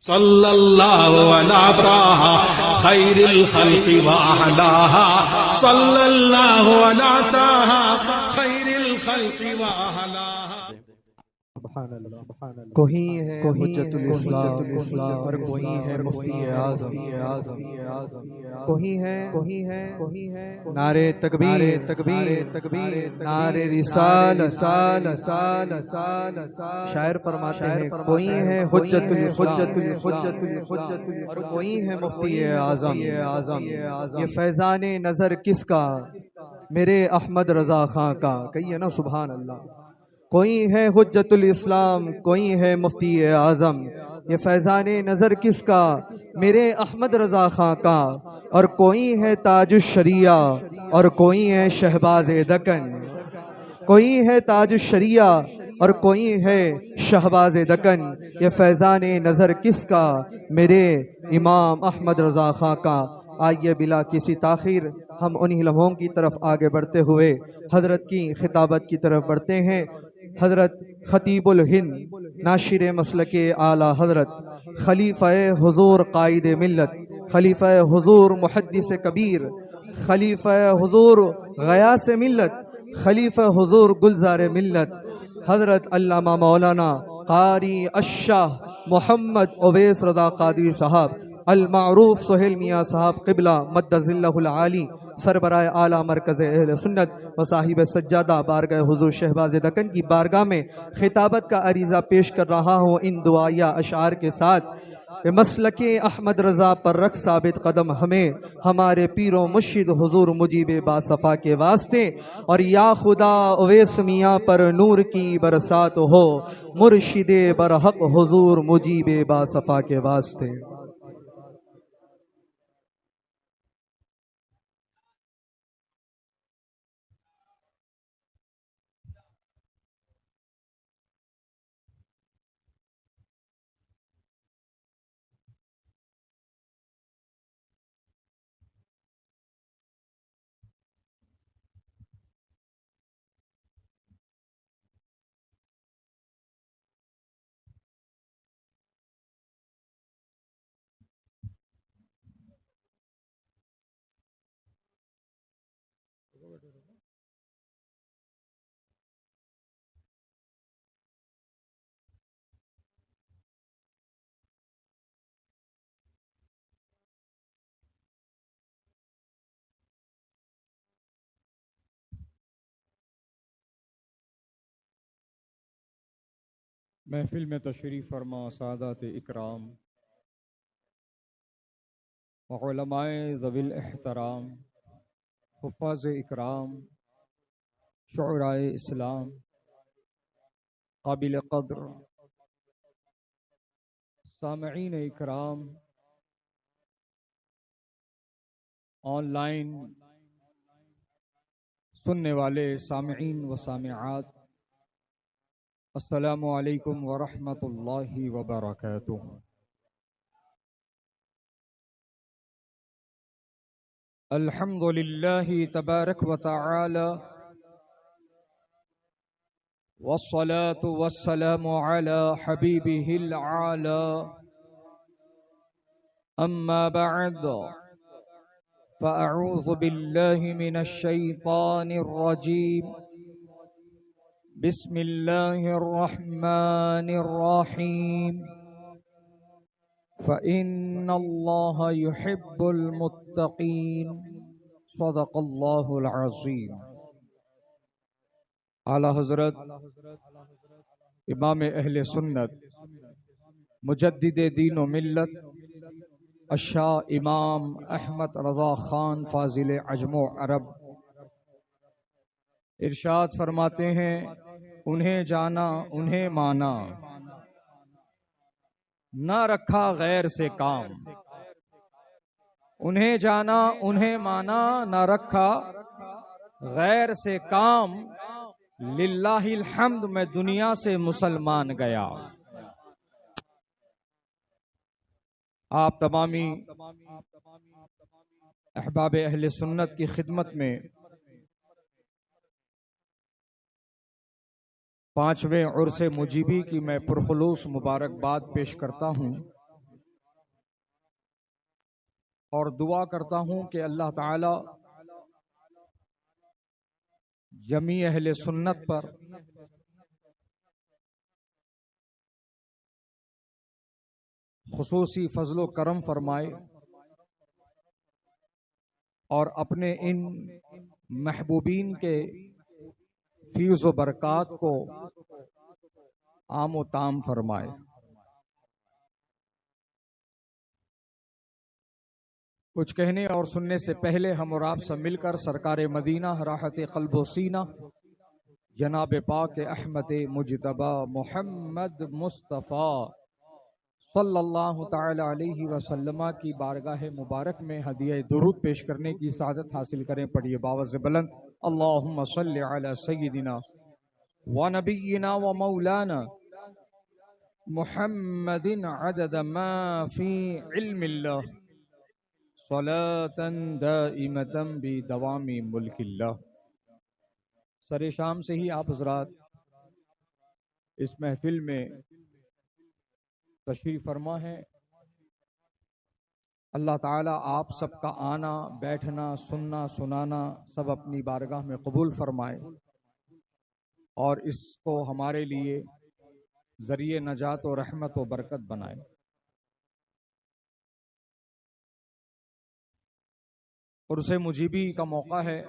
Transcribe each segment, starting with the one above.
صلی اللہ علی طٰہٰ خیر الخلق وأحلاها صلی اللہ علی طٰہٰ خیر الخلق وأحلاها۔ کوئی ہے حجت الاسلام اور کوئی ہے مفتی اعظم، کوئی ہے نعرے تکبیر نعرے رسالت، شاعر فرماتے ہیں کوئی ہے حجت اور کوئی ہے مفتی اعظم۔ یہ فیضان نظر کس کا؟ میرے احمد رضا خاں کا۔ کہیے نا سبحان اللہ۔ کوئی ہے حجت الاسلام، کوئی ہے مفتی اعظم، یہ فیضان نظر کس کا؟ میرے احمد رضا خاں کا۔ اور کوئی ہے تاج الشریعہ اور کوئی ہے شہباز دکن، کوئی ہے تاج الشریعہ اور کوئی ہے شہباز دکن، یہ فیضان نظر کس کا؟ میرے امام احمد رضا خاں کا۔ آئیے بلا کسی تاخیر ہم انہی لمحوں کی طرف آگے بڑھتے ہوئے حضرت کی خطابت کی طرف بڑھتے ہیں۔ حضرت خطیب الہند ناشر مسلک اعلیٰ حضرت خلیفہ حضور قائد ملت، خلیفہ حضور محدث کبیر، خلیفہ حضور غیاث ملت، خلیفہ حضور گلزار ملت، حضرت علامہ مولانا قاری الشاہ محمد اویس رضا قادری صاحب المعروف سہیل میاں صاحب قبلہ مد ظلہ العالی، سربراہ اعلیٰ مرکز اہل سنت و صاحب سجادہ بارگاہ حضور شہباز دکن کی بارگاہ میں خطابت کا عریضہ پیش کر رہا ہوں ان دعائیہ اشعار کے ساتھ کہ مسلک احمد رضا پر رکھ ثابت قدم ہمیں ہمارے پیر و مرشد حضور مجیب باصفا کے واسطے، اور یا خدا اویس میاں پر نور کی برسات ہو مرشد برحق حضور مجیب باصفا کے واسطے۔ محفل میں تشریف فرما سادات اکرام، علماء ذوی الاحترام، حفاظ اکرام، شعراء اسلام، قابل قدر سامعین اکرام، آن لائن سننے والے سامعین و سامعات، السلام علیکم ورحمۃ اللہ وبرکاتہ۔ الحمد للہ تبارک و تعالی والصلاة والسلام علی حبیبہ العالی، اما بعد فاعوذ باللہ من الشیطان الرجیم، بسم اللہ الرحمن الرحیم، فإن اللہ يحب المتقین، صدق اللہ العظیم۔ اعلیٰ حضرت امام اہل سنت مجدد دین و ملت الشاہ امام احمد رضا خان فاضل عجم و عرب ارشاد فرماتے ہیں، انہیں جانا انہیں مانا، نہ رکھا غیر سے کام۔ انہیں جانا انہیں مانا، نہ رکھا غیر سے کام، للہ الحمد میں دنیا سے مسلمان گیا۔ آپ تمامی احباب اہل سنت کی خدمت میں پانچویں عرس مجیبی کی میں پرخلوص مبارکباد پیش کرتا ہوں۔ اور دعا کرتا ہوں کہ اللہ تعالی جمیع اہل سنت پر خصوصی فضل و کرم فرمائے اور اپنے ان محبوبین کے فیض و برکات کو عام و تام فرمائے۔ کچھ کہنے اور سننے سے پہلے ہم اور آپ سب مل کر سرکار مدینہ راحت قلب و سینہ جناب پاک احمد مجتبی محمد مصطفیٰ صلی اللہ تعالی علیہ وسلم کی بارگاہ مبارک میں ہدیہ درود پیش کرنے کی سعادت حاصل کریں۔ پڑھیے باوز بلند، اللہم صلی علی سیدنا و نبینا و مولانا محمد عدد ما فی علم اللہ صلاة دائمة بدوام ملک اللہ۔ سر شام سے ہی آپ حضرات اس محفل میں تشریف فرما ہے۔ اللہ تعالیٰ آپ سب کا آنا، بیٹھنا، سننا، سنانا سب اپنی بارگاہ میں قبول فرمائے اور اس کو ہمارے لیے ذریعہ نجات و رحمت و برکت بنائے۔ اور اسے مجیبی کا موقع ہے۔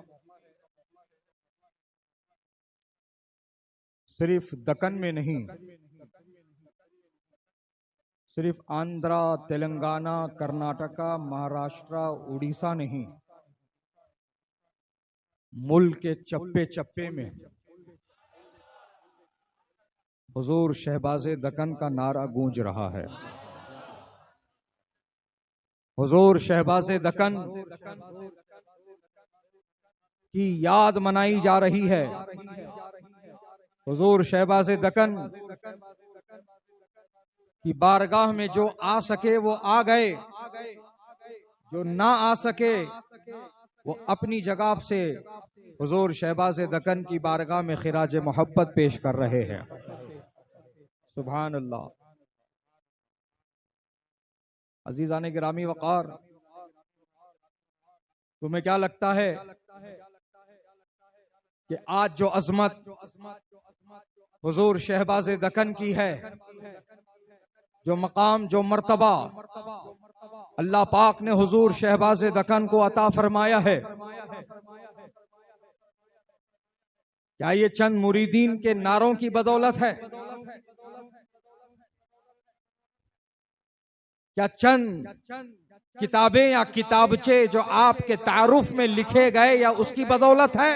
صرف دکن میں نہیں، صرف آندھرا، تلنگانہ، کرناٹکا، مہاراشٹرا، اڑیسہ نہیں، ملک کے چپے چپے میں حضور شہباز دکن کا نعرہ گونج رہا ہے۔ حضور شہباز دکن کی یاد منائی جا رہی ہے۔ حضور شہباز دکن کی بارگاہ میں جو آ سکے وہ آ گئے، جو نہ آ سکے وہ اپنی جگہ سے حضور شہباز دکن کی بارگاہ میں خراج محبت پیش کر رہے ہیں۔ سبحان اللہ۔ عزیزان گرامی وقار، تمہیں کیا لگتا ہے کہ آج جو عظمت حضور شہباز دکن کی ہے، جو مقام، جو مرتبہ اللہ پاک نے حضور شہباز دکن کو عطا فرمایا ہے، کیا یہ چند مریدین کے نعروں کی بدولت ہے؟ کیا چند کتابیں یا کتابچے جو آپ کے تعارف میں لکھے گئے یا اس کی بدولت ہے؟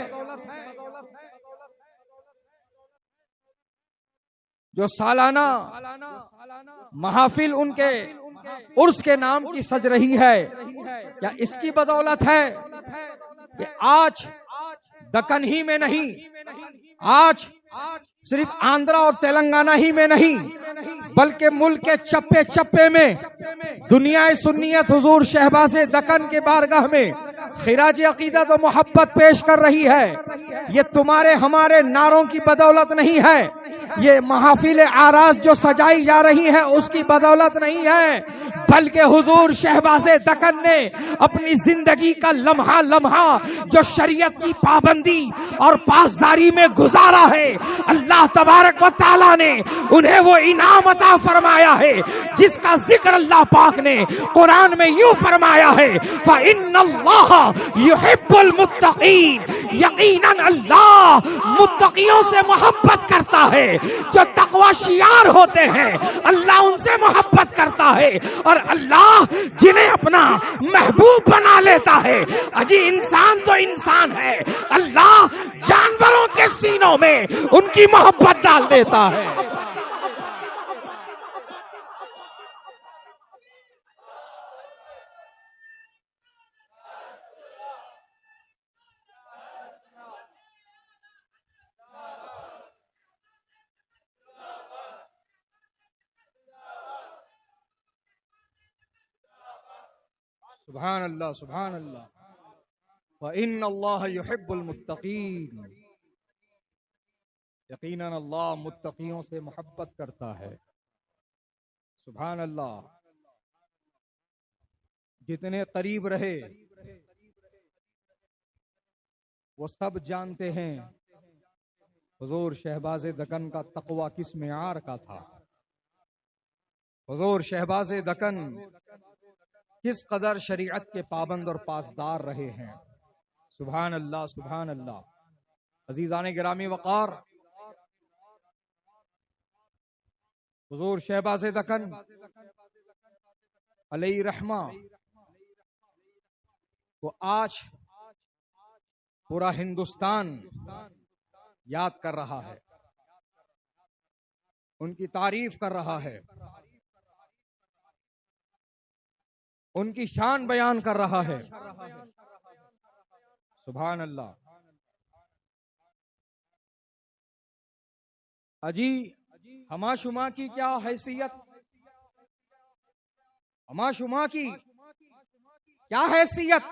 جو سالانہ محافل ان کے عرس کے نام کی سج رہی ہے، کیا اس کی بدولت ہے کہ آج دکن ہی میں نہیں، آج صرف آندھرا اور تلنگانہ ہی میں نہیں بلکہ ملک کے چپے چپے میں دنیا سنیت حضور شہباز دکن کے بارگاہ میں خراج عقیدت و محبت پیش کر رہی ہے؟ یہ تمہارے ہمارے نعروں کی بدولت نہیں ہے، یہ محافل آراز جو سجائی جا رہی ہے اس کی بدولت نہیں ہے، بلکہ حضور شہباز دکن نے اپنی زندگی کا لمحہ لمحہ جو شریعت کی پابندی اور پاسداری میں گزارا ہے، اللہ تبارک و تعالیٰ نے انہیں وہ انعام عطا فرمایا ہے جس کا ذکر اللہ پاک نے قرآن میں یوں فرمایا ہے، فَإِنَّ اللَّهَ يُحِبُّ الْمُتَّقِينَ، یقیناً اللہ متقیوں سے محبت کرتا ہے، جو تقوی شیار ہوتے ہیں اللہ ان سے محبت کرتا ہے، اور اللہ جنہیں اپنا محبوب بنا لیتا ہے، اجی انسان تو انسان ہے، اللہ جانوروں کے سینوں میں ان کی محبت ڈال دیتا ہے۔ سبحان اللہ، سبحان اللہ۔ وَإِنَّ اللَّهَ يُحِبُّ الْمُتَّقِينَ، یقیناً اللہ متقیوں سے محبت کرتا ہے۔ سبحان اللہ۔ جتنے قریب رہے وہ سب جانتے ہیں حضور شہباز دکن کا تقوی کس معیار کا تھا. حضور شہباز دکن کس قدر شریعت کے پابند اور پاسدار رہے ہیں. سبحان اللہ سبحان اللہ. عزیزان گرامی وقار، حضور شہباز دکن علیہ رحمہ کو آج پورا ہندوستان یاد کر رہا ہے، ان کی تعریف کر رہا ہے، ان کی شان بیان کر رہا ہے. سبحان اللہ. اجی ہما شما کی کیا حیثیت، ہما شما کی کیا حیثیت،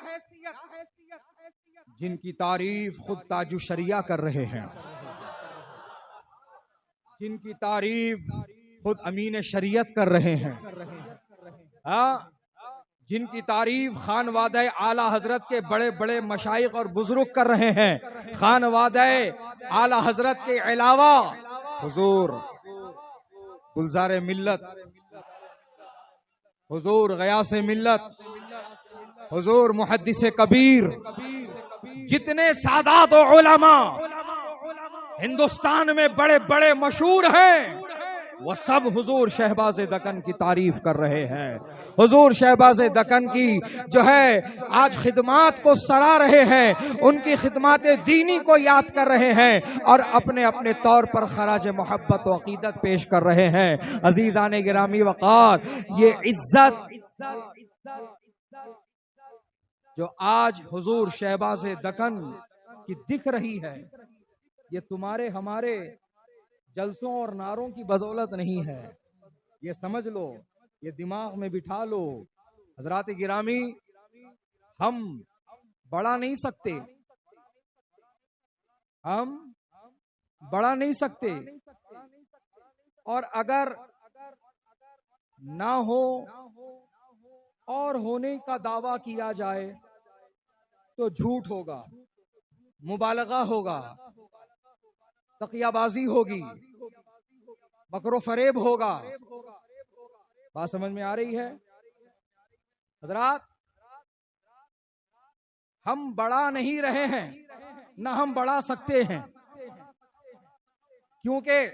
جن کی تعریف خود تاج الشریعہ کر رہے ہیں، جن کی تعریف خود امین شریعت کر رہے ہیں، جن کی تعریف خانوادہ اعلی حضرت کے بڑے بڑے مشائخ اور بزرگ کر رہے ہیں. خانوادہ اعلی حضرت کے علاوہ حضور گلزار ملت، حضور غیاث ملت، حضور محدث کبیر، جتنے سادات و علماء ہندوستان میں بڑے بڑے مشہور ہیں، وہ سب حضور شہباز دکن کی تعریف کر رہے ہیں. حضور شہباز دکن کی جو ہے آج خدمات کو سرا رہے ہیں، ان کی خدمات دینی کو یاد کر رہے ہیں اور اپنے اپنے طور پر خراج محبت و عقیدت پیش کر رہے ہیں. عزیزان گرامی وقار، یہ عزت جو آج حضور شہباز دکن کی دکھ رہی ہے، یہ تمہارے ہمارے جلسوں اور نعروں کی بدولت نہیں ہے. یہ سمجھ لو، یہ دماغ میں بٹھا لو. حضرات گرامی، ہم بڑھا نہیں سکتے، ہم بڑھا نہیں سکتے، اور اگر نہ ہو اور ہونے کا دعویٰ کیا جائے تو جھوٹ ہوگا، مبالغہ ہوگا، تقیہ بازی ہوگی، مکر و فریب ہوگا. بات سمجھ میں آ رہی ہے حضرات؟ ہم بڑھا نہیں رہے ہیں، نہ ہم بڑھا سکتے ہیں، کیونکہ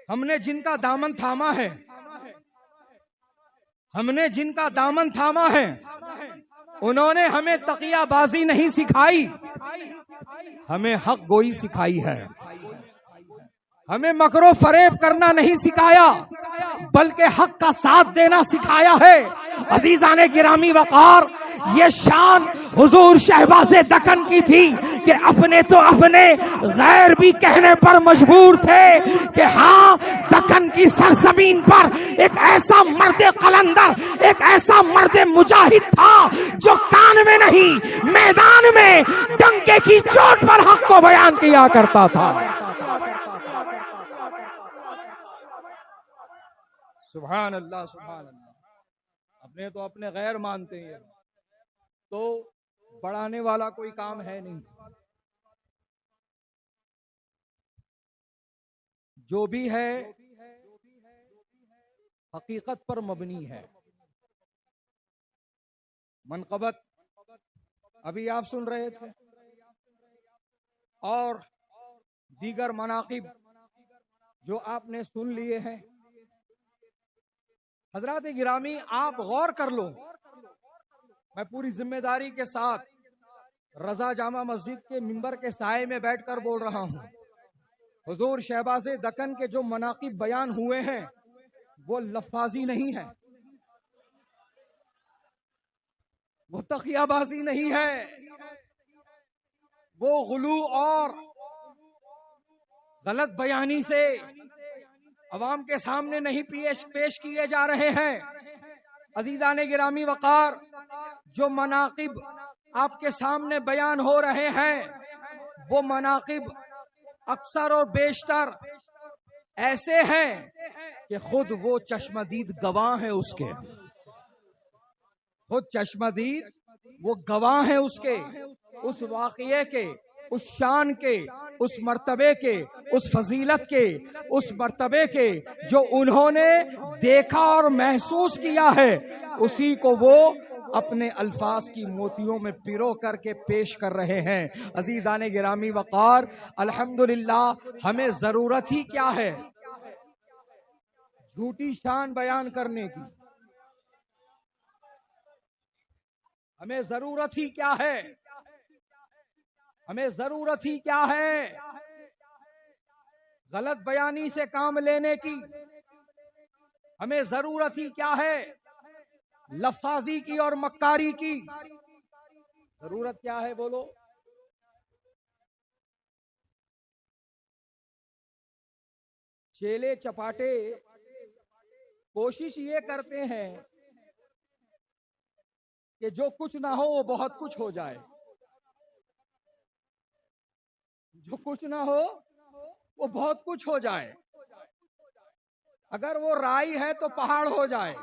ہم نے جن کا دامن تھاما ہے، ہم نے جن کا دامن تھاما ہے، انہوں نے ہمیں تقیہ بازی نہیں سکھائی، ہمیں حق گوئی سکھائی ہے. ہمیں مکر و فریب کرنا نہیں سکھایا، بلکہ حق کا ساتھ دینا سکھایا ہے. عزیزان گرامی وقار، یہ شان حضور شہباز دکن کی تھی کہ اپنے تو اپنے غیر بھی کہنے پر مجبور تھے کہ ہاں، دکن کی سرزمین پر ایک ایسا مرد قلندر، ایک ایسا مرد مجاہد تھا جو کان میں نہیں میدان میں ڈنکے کی چوٹ پر حق کو بیان کیا کرتا تھا. سبحان اللہ سبحان اللہ. اپنے تو اپنے غیر مانتے ہیں، تو بڑھانے والا کوئی کام ہے نہیں. جو بھی ہے حقیقت پر مبنی ہے. منقبت ابھی آپ سن رہے تھے، اور دیگر مناقب جو آپ نے سن لیے ہیں. حضرات گرامی، آپ غور کر لو، میں پوری ذمہ داری کے ساتھ رضا جامع مسجد کے منبر کے سائے میں بیٹھ کر بول رہا ہوں. حضور شہباز دکن کے جو مناقب بیان ہوئے ہیں وہ لفاظی نہیں ہے، وہ تقیہ بازی نہیں ہے، وہ غلو اور غلط بیانی سے عوام کے سامنے نہیں پیش کیے جا رہے ہیں. عزیزان گرامی وقار، جو مناقب آپ کے سامنے بیان ہو رہے ہیں، وہ مناقب اکثر اور بیشتر ایسے ہیں کہ خود وہ چشمدید گواہ ہیں اس کے، خود چشمدید وہ گواہ ہیں اس کے، اس واقعے کے، اس شان کے، اس مرتبے کے، اس فضیلت کے، اس مرتبے کے جو انہوں نے دیکھا اور محسوس کیا ہے، اسی کو وہ اپنے الفاظ کی موتیوں میں پیرو کر کے پیش کر رہے ہیں۔ عزیزان گرامی وقار، الحمدللہ ہمیں ضرورت ہی کیا ہے جھوٹی شان بیان کرنے کی؟ ہمیں ضرورت ہی کیا ہے؟ ہمیں ضرورت ہی کیا ہے غلط بیانی سے کام لینے کی؟ ہمیں ضرورت ہی کیا ہے لفاظی کی اور مکاری کی؟ ضرورت کیا ہے بولو؟ چیلے چپاٹے کوشش یہ کرتے ہیں کہ جو کچھ نہ ہو وہ بہت کچھ ہو جائے، جو کچھ نہ ہو وہ بہت کچھ ہو جائے۔ اگر وہ رائی ہے تو پہاڑ ہو جائے،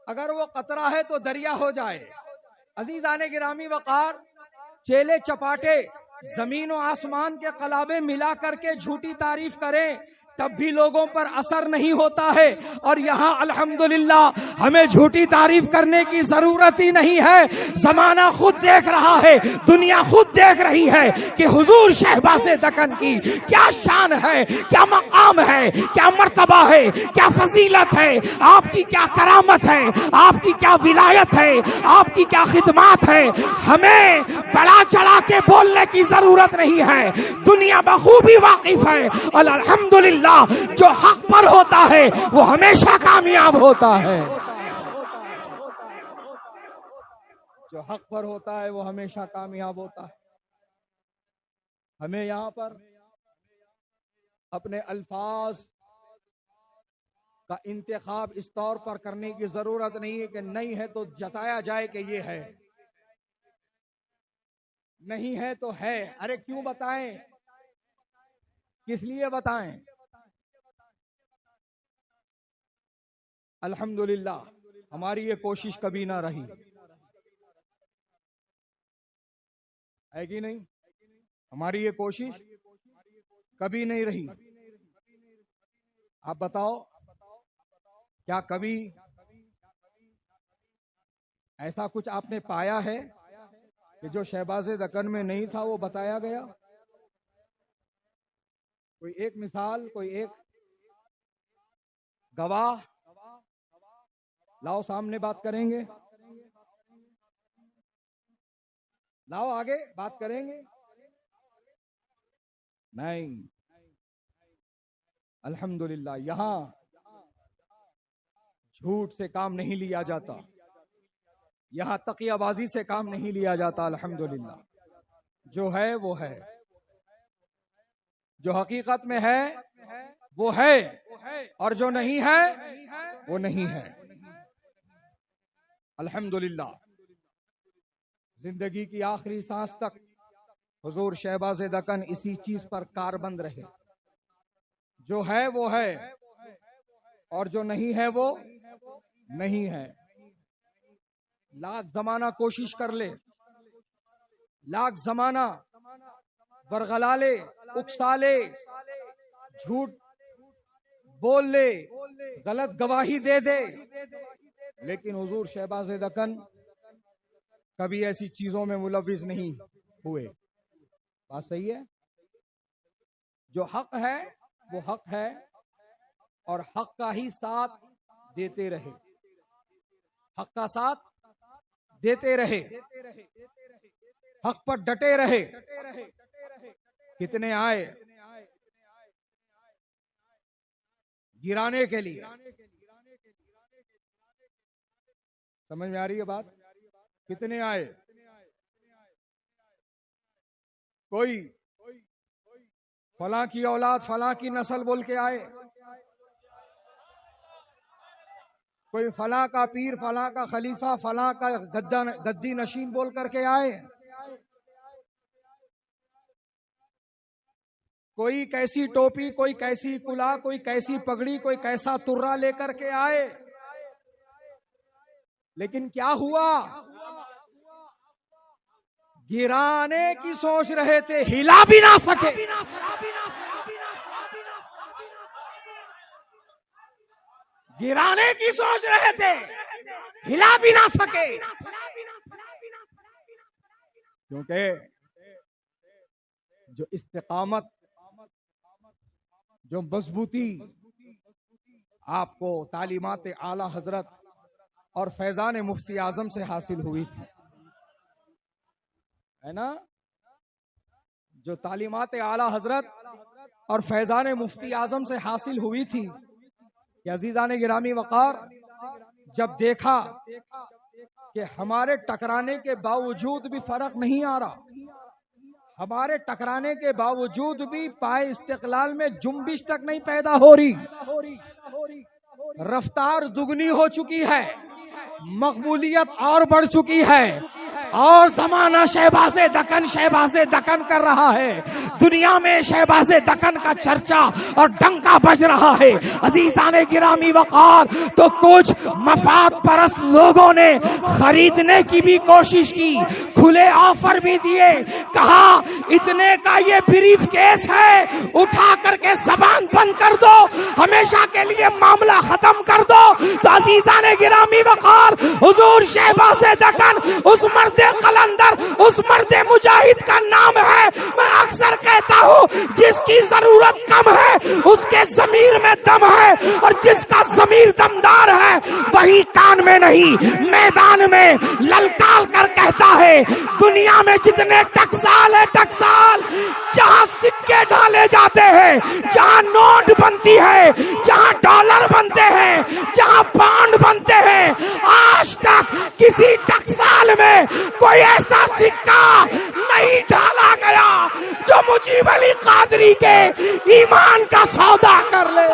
اگر وہ قطرہ ہے تو دریا ہو جائے۔ عزیزان گرامی وقار، چیلے چپاٹے زمین و آسمان کے قلابے ملا کر کے جھوٹی تعریف کریں تب بھی لوگوں پر اثر نہیں ہوتا ہے، اور یہاں الحمدللہ ہمیں جھوٹی تعریف کرنے کی ضرورت ہی نہیں ہے۔ زمانہ خود دیکھ رہا ہے، دنیا خود دیکھ رہی ہے کہ حضور شہباز دکن کی کیا شان ہے، کیا مقام ہے، کیا مرتبہ ہے، کیا فضیلت ہے، آپ کی کیا کرامت ہے، آپ کی کیا ولایت ہے، آپ کی کیا خدمات ہے۔ ہمیں بڑا چڑھا کے بولنے کی ضرورت نہیں ہے، دنیا بخوبی واقف ہے، اور الحمدللہ جو حق پر ہوتا ہے وہ ہمیشہ کامیاب ہوتا ہے۔ جو حق پر ہوتا ہے وہ ہمیشہ کامیاب ہوتا ہے۔ ہمیں یہاں پر اپنے الفاظ کا انتخاب اس طور پر کرنے کی ضرورت نہیں ہے کہ نہیں ہے تو جتایا جائے کہ یہ ہے، نہیں ہے تو ہے۔ ارے کیوں بتائیں، کس لیے بتائیں؟ الحمدللہ ہماری یہ کوشش کبھی نہ رہی ہے کہ نہیں؟ ہماری یہ کوشش کبھی نہیں رہی۔ آپ بتاؤ، کیا کبھی ایسا کچھ آپ نے پایا ہے کہ جو شہباز دکن میں نہیں تھا وہ بتایا گیا؟ کوئی ایک مثال، کوئی ایک گواہ لاؤ، سامنے بات کریں گے، لاؤ آگے بات کریں گے۔ نہیں، الحمدللہ یہاں جھوٹ سے کام نہیں لیا جاتا، یہاں تقیہ بازی سے کام نہیں لیا جاتا۔ الحمدللہ جو ہے وہ ہے، جو حقیقت میں ہے وہ ہے، اور جو نہیں ہے وہ نہیں ہے۔ الحمدللہ زندگی کی آخری سانس تک حضور شہباز دکن اسی چیز پر کاربند رہے، جو ہے وہ ہے، اور جو نہیں ہے وہ نہیں ہے۔ لاکھ زمانہ کوشش کر لے، لاکھ زمانہ برغلا لے، اکسا لے، جھوٹ بول لے، غلط گواہی دے دے، لیکن حضور شہباز دکن کبھی ایسی چیزوں میں ملوث نہیں ہوئے۔ بات صحیح ہے؟ جو حق ہے وہ حق ہے، اور حق کا ہی ساتھ دیتے رہے، حق کا ساتھ دیتے رہے، حق پر ڈٹے رہے۔ کتنے آئے گرانے کے لیے؟ سمجھ میں آ رہی ہے بات؟ کتنے آئے؟ کوئی فلاں کی اولاد فلاں کی نسل بول کے آئے، کوئی فلاں کا پیر، فلاں کا خلیفہ، فلاں کا گدی نشین بول کر کے آئے، کوئی کیسی ٹوپی، کوئی کیسی کلا، کوئی کیسی پگڑی، کوئی کیسا ترا لے کر کے آئے، لیکن کیا ہوا؟ گرانے کی سوچ رہے تھے، ہلا بھی نہ سکے. گرانے کی سوچ رہے تھے، ہلا بھی نہ سکے. کیونکہ جو استقامت، جو مضبوطی آپ کو تعلیمات اعلی حضرت اور فیضان مفتی اعظم سے حاصل ہوئی تھی، ہے نا؟ جو تعلیمات اعلی حضرت اور فیضان مفتی اعظم سے حاصل ہوئی تھی کہ عزیزان گرامی وقار، جب دیکھا کہ ہمارے ٹکرانے کے باوجود بھی فرق نہیں آ رہا، ہمارے ٹکرانے کے باوجود بھی پائے استقلال میں جنبش تک نہیں پیدا ہو رہی، رفتار دگنی ہو چکی ہے، مقبولیت اور بڑھ چکی ہے، اور زمانہ شہباز دکن کر رہا ہے، دنیا میں شہباز دکن کا چرچا اور ڈنکا بج رہا ہے. عزیزان گرامی وقار، تو کچھ مفاد پرست لوگوں نے خریدنے کی بھی کوشش کی، کھلے آفر بھی دیے، کہا اتنے کا یہ بریف کیس ہے، اٹھا کر کے زبان بند کر دو، ہمیشہ کے لیے معاملہ ختم کر دو. تو عزیزان گرامی وقار، حضور شہباز دکن اس مرد قلندر، اس مرد مجاہد کا نام ہے. میں اکثر کہتا ہوں، جس کی ضرورت کم ہے اس کے ضمیر میں دم ہے، اور جس کا ضمیر دمدار ہے وہی کان میں نہیں میدان میں للکار کر کہتا ہے. دنیا میں جتنے ٹکسال ہے، ٹکسال جہاں سکے ڈالے جاتے ہیں، جہاں نوٹ بنتی ہے، جہاں ڈالر بنتے ہیں، جہاں بانڈ بنتے ہیں، آج تک کسی ٹکسال میں کوئی ایسا سکہ نہیں ڈالا گیا جو مجیب علی قادری کے ایمان کا سودا کر لے.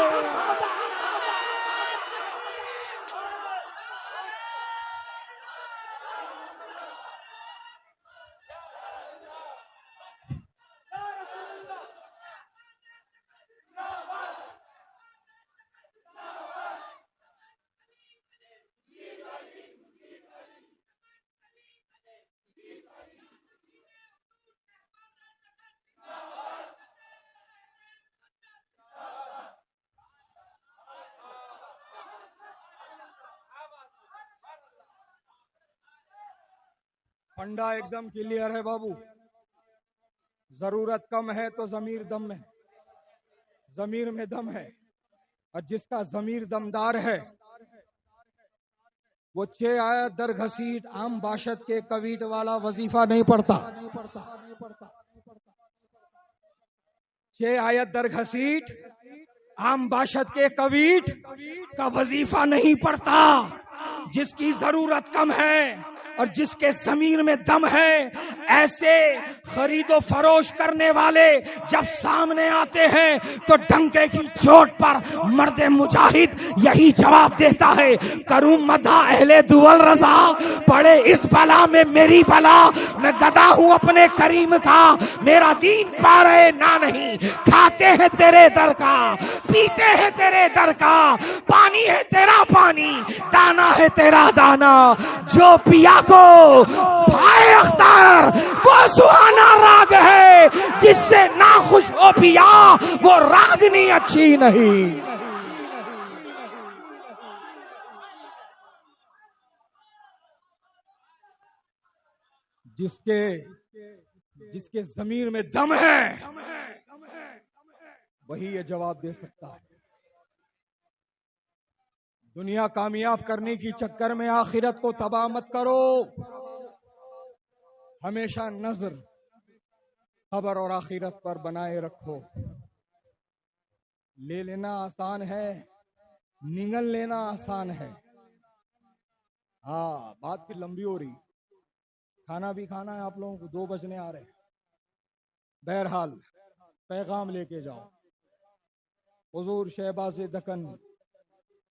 فنڈا ایک دم کلیئر ہے بابو، ضرورت کم ہے تو ضمیر دم ہے، ضمیر میں دم ہے، اور جس کا ضمیر دمدار ہے وہ 6 آیت در گھسیٹ عام باشد کے کویٹ والا وظیفہ نہیں پڑھتا. 6 آیت در گھسیٹ عام باشد کے کویٹ کا وظیفہ نہیں پڑھتا. جس کی ضرورت کم ہے اور جس کے ضمیر میں دم ہے، ایسے خرید و فروش کرنے والے جب سامنے آتے ہیں تو ڈنکے کی چوٹ پر مرد مجاہد یہی جواب دیتا ہے، کروں مدح اہل دول رضا، پڑے اس بلا میں میری بلا، میں گدا ہوں اپنے کریم کا، میرا دین پارے نہ نہیں، کھاتے ہیں تیرے در کا، پیتے ہیں تیرے در کا، پانی ہے تیرا پانی، دانا ہے تیرا دانا، جو پیا کو بھائی اختر وہ سہانا راگ ہے، جس سے نہ خوش ہو پیا وہ راگنی اچھی نہیں. جس کے ضمیر میں دم ہے وہی یہ جواب دے سکتا ہے. دنیا کامیاب کرنے کی چکر میں آخرت کو تباہ مت کرو. ہمیشہ نظر قبر اور آخرت پر بنائے رکھو. لے لینا آسان ہے، نگل لینا آسان ہے. ہاں بات پھر لمبی ہو رہی، کھانا بھی کھانا ہے آپ لوگوں کو، 2 بجنے آ رہے. بہرحال پیغام لے کے جاؤ. حضور شہباز دکن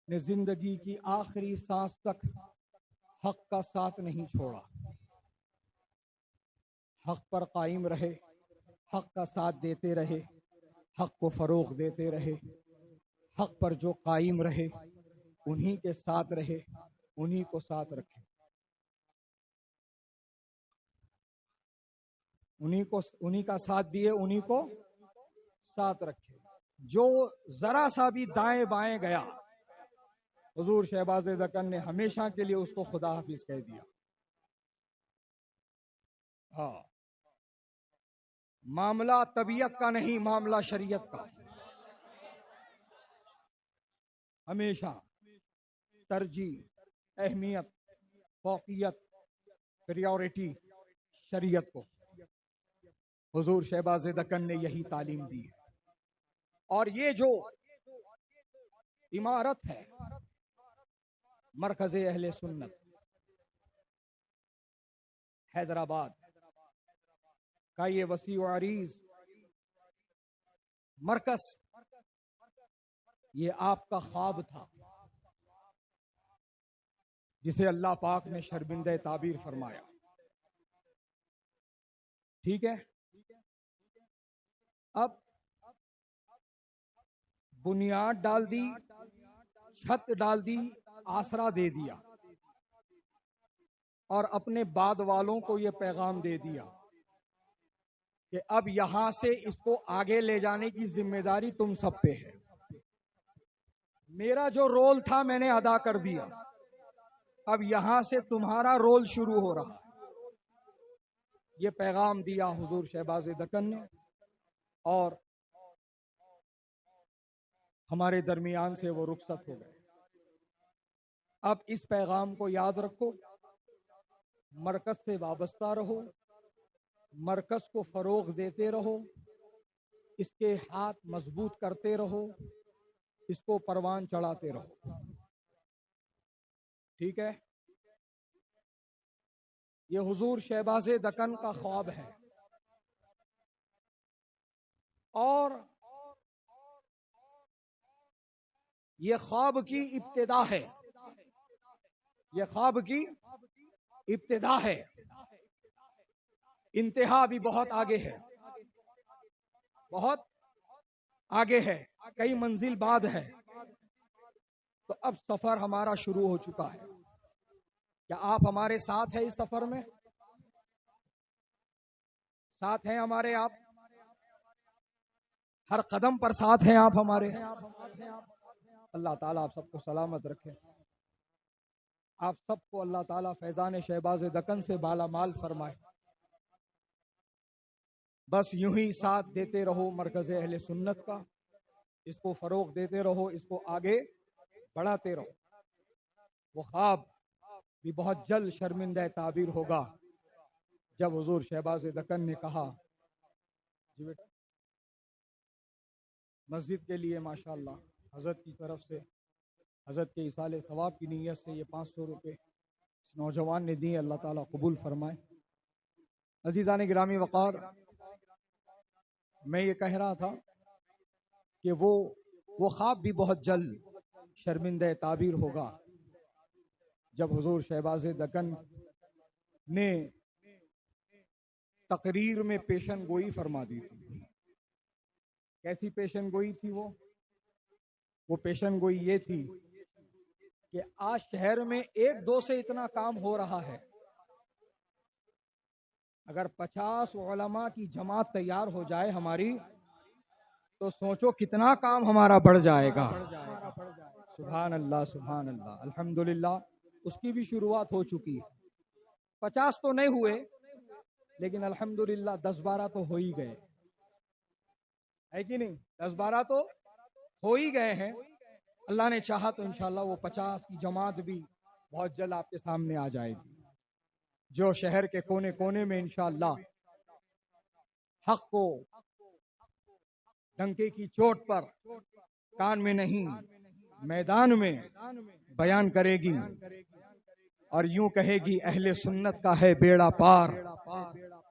نے زندگی کی آخری سانس تک حق کا ساتھ نہیں چھوڑا، حق پر قائم رہے، حق کا ساتھ دیتے رہے، حق کو فروغ دیتے رہے. حق پر جو قائم رہے انہی کے ساتھ رہے، انہی کو ساتھ رکھے، انہی کا ساتھ دیے، انہی کو ساتھ رکھے۔ جو ذرا سا بھی دائیں بائیں گیا، حضور شہباز دکن نے ہمیشہ کے لیے اس کو خدا حافظ کہہ دیا۔ ہاں، معاملہ طبیعت کا نہیں، معاملہ شریعت کا۔ ہمیشہ ترجیح، اہمیت، فوقیت، پریورٹی شریعت کو۔ حضور شہباز دکن نے یہی تعلیم دی ہے۔ اور یہ جو عمارت ہے مرکز اہل سنت حیدرآباد کا، یہ وسیع و عریض مرکز، یہ آپ کا خواب تھا جسے اللہ پاک نے شرمندہ تعبیر فرمایا۔ ٹھیک ہے، اب بنیاد ڈال دی، چھت ڈال دی، آسرا دے دیا، اور اپنے بعد والوں کو یہ پیغام دے دیا کہ اب یہاں سے اس کو آگے لے جانے کی ذمہ داری تم سب پہ ہے۔ میرا جو رول تھا میں نے ادا کر دیا، اب یہاں سے تمہارا رول شروع ہو رہا۔ یہ پیغام دیا حضور شہباز دکن نے، اور ہمارے درمیان سے وہ رخصت ہو گئے۔ اب اس پیغام کو یاد رکھو، مرکز سے وابستہ رہو، مرکز کو فروغ دیتے رہو، اس کے ہاتھ مضبوط کرتے رہو، اس کو پروان چڑھاتے رہو۔ ٹھیک ہے، یہ حضور شہباز دکن کا خواب ہے، اور یہ خواب کی ابتدا ہے، یہ خواب کی ابتدا ہے، انتہا بھی بہت آگے ہے، بہت آگے ہے، کئی منزل بعد ہے۔ تو اب سفر ہمارا شروع ہو چکا ہے۔ کیا آپ ہمارے ساتھ ہیں اس سفر میں؟ ساتھ ہیں ہمارے آپ؟ ہر قدم پر ساتھ ہیں آپ ہمارے؟ اللہ تعالیٰ آپ سب کو سلامت رکھے، آپ سب کو اللہ تعالیٰ فیضان شہباز دکن سے بالا مال فرمائے۔ بس یوں ہی ساتھ دیتے رہو مرکز اہل سنت کا، اس کو فروغ دیتے رہو، اس کو آگے بڑھاتے رہو۔ وہ خواب بھی بہت جلد شرمندہ تعبیر ہوگا جب حضور شہباز دکن نے کہا، جی بیٹا، مسجد کے لیے ماشاءاللہ حضرت کی طرف سے، حضرت کے ایصال ثواب کی نیت سے یہ 500 روپے اس نوجوان نے دیے، اللہ تعالیٰ قبول فرمائے۔ عزیزان گرامی وقار، میں یہ کہہ رہا تھا کہ وہ خواب بھی بہت جلد شرمندہ تعبیر ہوگا جب حضور شہباز دکن نے تقریر میں پیشن گوئی فرما دی تھی۔ کیسی پیشن گوئی تھی وہ پیشن گوئی یہ تھی کہ آج شہر میں 1-2 سے اتنا کام ہو رہا ہے، اگر 50 علماء کی جماعت تیار ہو جائے ہماری، تو سوچو کتنا کام ہمارا بڑھ جائے گا۔ سبحان اللہ، سبحان اللہ، الحمدللہ، اس کی بھی شروعات ہو چکی ہے۔ 50 تو نہیں ہوئے، لیکن الحمدللہ 10-12 تو ہو ہی گئے، ہے کہ نہیں؟ 10-12 تو ہو ہی گئے ہیں۔ اللہ نے چاہا تو انشاءاللہ وہ 50 کی جماعت بھی بہت جلد آپ کے سامنے آ جائے گی، جو شہر کے کونے کونے میں انشاءاللہ حق کو ڈنکے کی چوٹ پر، کان میں نہیں میدان میں بیان کرے گی، اور یوں کہے گی اہل سنت کا ہے بیڑا پار،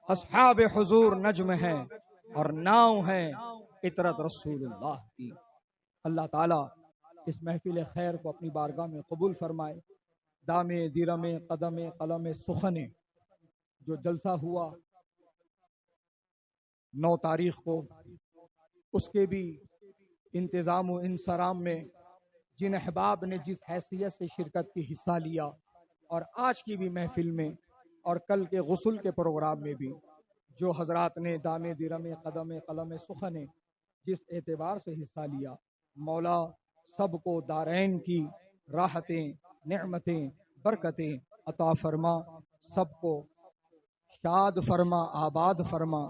اصحاب حضور نجم ہے اور ناؤ ہے عطرت رسول اللہ کی۔ اللہ تعالیٰ اس محفل خیر کو اپنی بارگاہ میں قبول فرمائے۔ دامے درمے قدمے قلم سخنے جو جلسہ ہوا 9 تاریخ کو، اس کے بھی انتظام و انصرام میں جن احباب نے جس حیثیت سے شرکت کی حصہ لیا، اور آج کی بھی محفل میں اور کل کے غسل کے پروگرام میں بھی جو حضرات نے دام درم قدم قلم سخن جس اعتبار سے حصہ لیا، مولا سب کو دارین کی راحتیں، نعمتیں، برکتیں عطا فرما، سب کو شاد فرما، آباد فرما،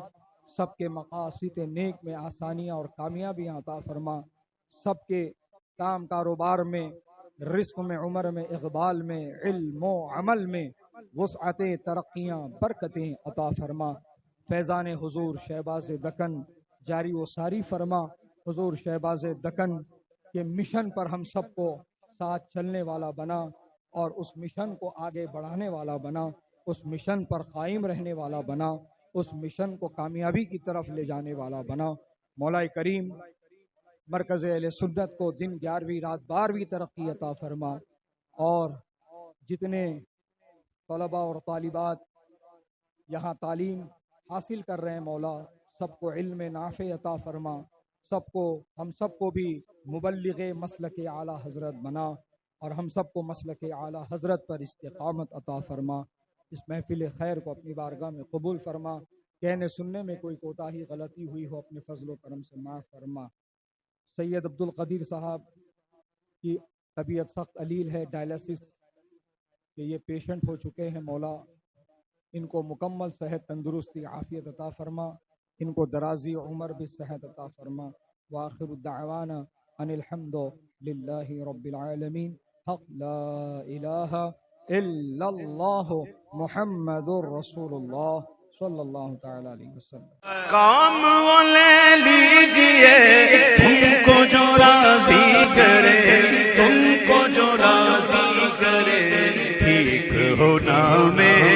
سب کے مقاصد نیک میں آسانیاں اور کامیابیاں عطا فرما، سب کے کام کاروبار میں، رزق میں، عمر میں، اقبال میں، علم و عمل میں وسعت ترقیاں، برکتیں عطا فرما، فیضان حضور شہباز دکن جاری و ساری فرما، حضور شہباز دکن کے مشن پر ہم سب کو ساتھ چلنے والا بنا، اور اس مشن کو آگے بڑھانے والا بنا، اس مشن پر قائم رہنے والا بنا، اس مشن کو کامیابی کی طرف لے جانے والا بنا۔ مولا کریم مرکز اہل سنت کو دن 11ویں رات 12ویں ترقی عطا فرما، اور جتنے طلباء اور طالبات یہاں تعلیم حاصل کر رہے ہیں مولا سب کو علم نافع عطا فرما، ہم سب کو بھی مبلغ مسلک اعلیٰ حضرت بنا، اور ہم سب کو مسلک اعلیٰ حضرت پر استقامت عطا فرما۔ اس محفل خیر کو اپنی بارگاہ میں قبول فرما، کہنے سننے میں کوئی کوتاہی غلطی ہوئی ہو اپنے فضل و کرم سے معاف فرما۔ سید عبد القدیر صاحب کی طبیعت سخت علیل ہے، ڈائلسس کہ یہ پیشنٹ ہو چکے ہیں، مولا ان کو مکمل صحت، تندرستی، عافیت عطا فرما، ان کو درازی عمر بھی صحت عطا فرما۔ وآخر الدعوانا ان الحمد للہ رب العالمین، حق لا الہ الا اللہ محمد الرسول اللہ صلی اللہ تعالی علیہ وسلم۔ کام وہ لے لیجئے تم کو جو راضی کرے، تم کو جو راضی کرے، ٹھیک ہونا میں